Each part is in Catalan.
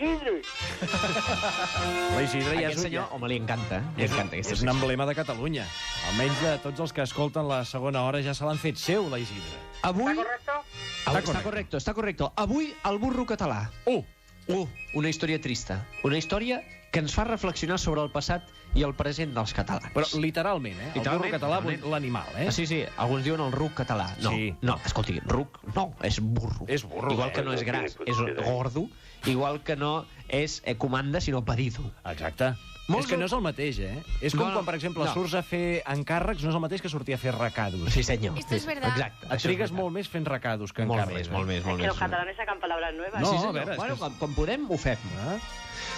Isidre. La Isidre ja Aquest senyor, home, li encanta. Li encanta aquesta és un secció. emblema de Catalunya. Almenys de tots els que escolten la segona hora ja se l'han fet seu, la Isidre. Avui... ¿Correcto? Està correcte. Avui, el burro català. Una història trista. Una història que ens fa reflexionar sobre el passat i el present dels catalans. Però literalment, eh? El burro català, l'animal, eh? Sí, sí, alguns diuen el ruc català. No, Sí. no, escolti, ruc no, és burro. És burro, Igual que no és gras, és gordo. Igual que no és comanda, sinó pedido. Exacte. Molts És que no és el mateix, eh? És com quan, per exemple, surts a fer encàrrecs, no és el mateix que sortir a fer recados. Sí, senyor. Esto es verdad. Exacte. Et trigues molt més fent recados que encàrrecs. Molt més. Es que los catalanes sacan palabras nuevas. No, Sí, a senyor. veure, és Bueno, que quan podem, ho fem.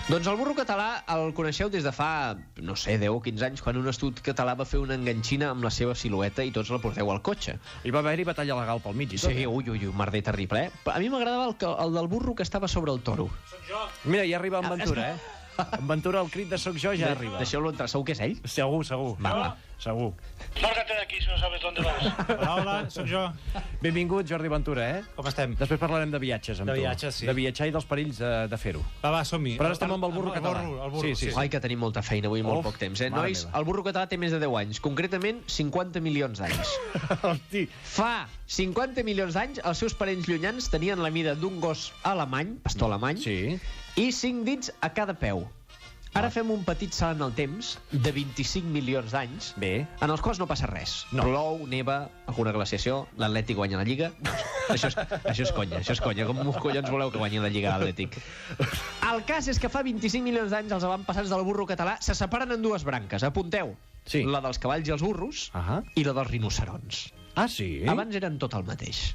Doncs el burro català el coneixeu des de fa, no sé, 10 o 15 anys, quan un estudi català va fer una enganxina amb la seva silueta i tots la porteu al cotxe. Hi va haver-hi batalla legal pel mig i tot. Sí, ui, un merder terrible, eh? A mi m'agradava el del burro que estava sobre el toro. Mira, ja arriba en Ventura, eh? En Ventura, el crit de soc jo ja arriba. Deixeu-lo entrar, segur que és ell? Segur. Va. Segur. Lárgate de aquí si no sabes dónde vas. Hola, sóc jo. Benvingut, Jordi Ventura, eh? Com estem? Després parlarem de viatges amb De tu. viatges, sí. De viatjar i dels perills de fer-ho. Va, som-hi. Però ara estem amb el burro català. El burro, Sí. Ai, que tenim molta feina avui, molt Uf, poc temps, eh? mare Nois, meva. el burro català té més de 10 anys, concretament 50 milions d'anys. Hosti. Fa 50 milions d'anys, els seus parents llunyans tenien la mida d'un gos alemany, pastor alemany, Sí. i 5 dits a cada peu. Ara fem un petit salt en el temps de 25 milions d'anys, Bé. en els quals no passa res. No. Plou, neva, alguna glaciació, l'Atlètic guanya la Lliga. Això és conya. Com collons voleu que guanyi la Lliga l'Atlètic? El cas és que fa 25 milions d'anys els avantpassats del burro català se separen en dues branques. Apunteu. Sí. La dels cavalls i els burros i la dels rinoceronts. Ah, sí? Abans eren tot el mateix.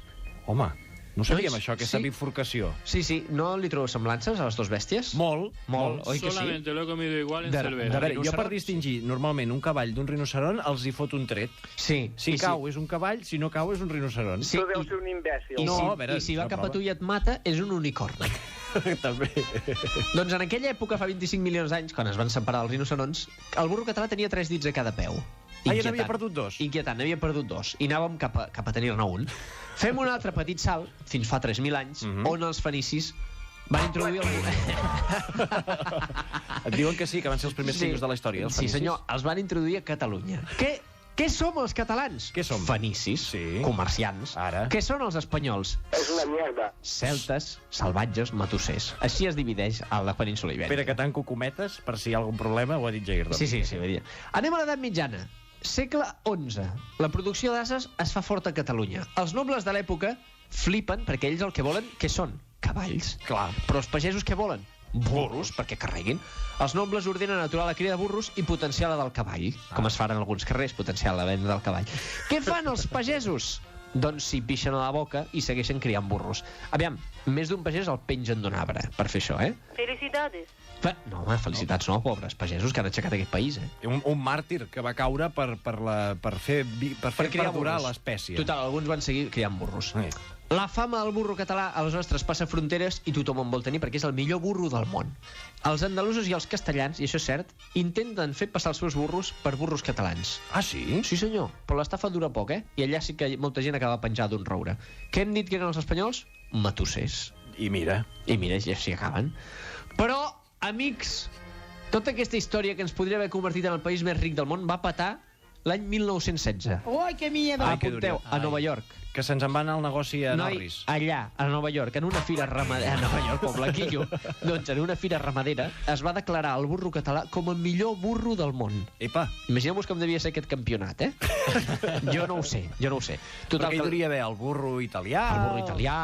Home, no sabíem Nois, això, aquesta sí. bifurcació. Sí, no li trobeu semblances a les dues bèsties? Molt. Oi que sí? Solamente lo he comido igual en De- A cervera. veure, jo per rinoceront? distingir normalment un cavall d'un rinoceront els hi fot un tret. Sí. Si i cau és un cavall, si no cau és un rinoceront. Sí, Tu deus ser un imbècil. No, a veure, i si va és una cap a prova. tu i et mata, és un unicorn. També. Doncs en aquella època, fa 25 milions d'anys, quan es van separar els rinoceronts, el burro català tenia 3 dits a cada peu. Ah, ja n'havia perdut 2. Inquietant, n'havia perdut 2. I anàvem cap a tenir-ne un. Fem un altre petit salt, fins fa 3.000 anys, on els fenicis van introduir el... Et diuen que sí, que van ser els primers siglos de la història, els Sí, fenicis. senyor, els van introduir a Catalunya. Què som els catalans? Què som? Fenicis, Sí. comerciants. Ara. Què són els espanyols? És una mierda. Celtes, salvatges, matossers. Així es divideix a la península ibèrica. Espera que tanco cometes, per si hi ha algun problema, ho ha dit Jair. Sí, vull dir. Anem a l'edat mitjana. Segle XI. La producció d'ases es fa forta a Catalunya. Els nobles de l'època flipen perquè ells el que volen, què són? Cavalls. Clar. Però els pagesos què volen? Burros, perquè carreguin. Els nobles ordenen aturar la cria de burros i potenciar la del cavall, com es fa en alguns carrers, potenciar la venda del cavall. Què fan els pagesos? Doncs s'hi pixen a la boca i segueixen criant burros. Aviam, més d'un pagès el pengen d'un arbre per fer això, eh? Felicidades. No, home, felicitats no, pobres pagesos que han aixecat aquest país, eh? Un màrtir que va caure per fer criar perdurar burros. l'espècie. Total, alguns van seguir criant burros. Sí. La fama del burro català aleshores traspassa fronteres i tothom en vol tenir perquè és el millor burro del món. Els andalusos i els castellans, i això és cert, intenten fer passar els seus burros per burros catalans. Ah, sí? Sí, senyor, però l'estafa dura poc, eh? I allà sí que molta gent acaba penjada d'un roure. Què hem dit que eren els espanyols? Matossers. I mira. I mira, ja s'hi acaben. Però, amics, tota aquesta història que ens podria haver convertit en el país més ric del món va petar l'any 1916. ¡Ay, qué miedo! Ai, que Apunteu, dura. a Nova York. Que se'ns en va anar el negoci a Norris. Allà, a Nova York, en una fira ramadera, a Nova York, poble Quillo, doncs en una fira ramadera es va declarar el burro català com el millor burro del món. Epa, Imagineu-vos com devia ser aquest campionat, eh? Jo no ho sé. perquè hi hauria d'haver el burro italià... El burro italià,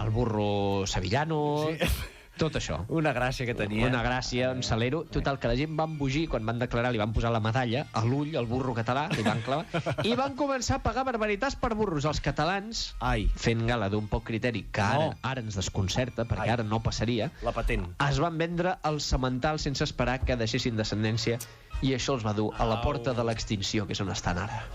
el burro sevillano... Sí. Tot això. Una gràcia que tenia. Una gràcia, un salero. Total, que la gent va embogir, quan van declarar, li van posar la medalla a l'ull, al burro català, li van clavar, i van començar a pagar barbaritats per burros. Els catalans, Ai, fent gala d'un poc criteri que ara ens desconcerta, perquè ara no passaria, la patent. es van vendre als sementals sense esperar que deixessin descendència, i això els va dur a la porta de l'extinció, que és on estan ara.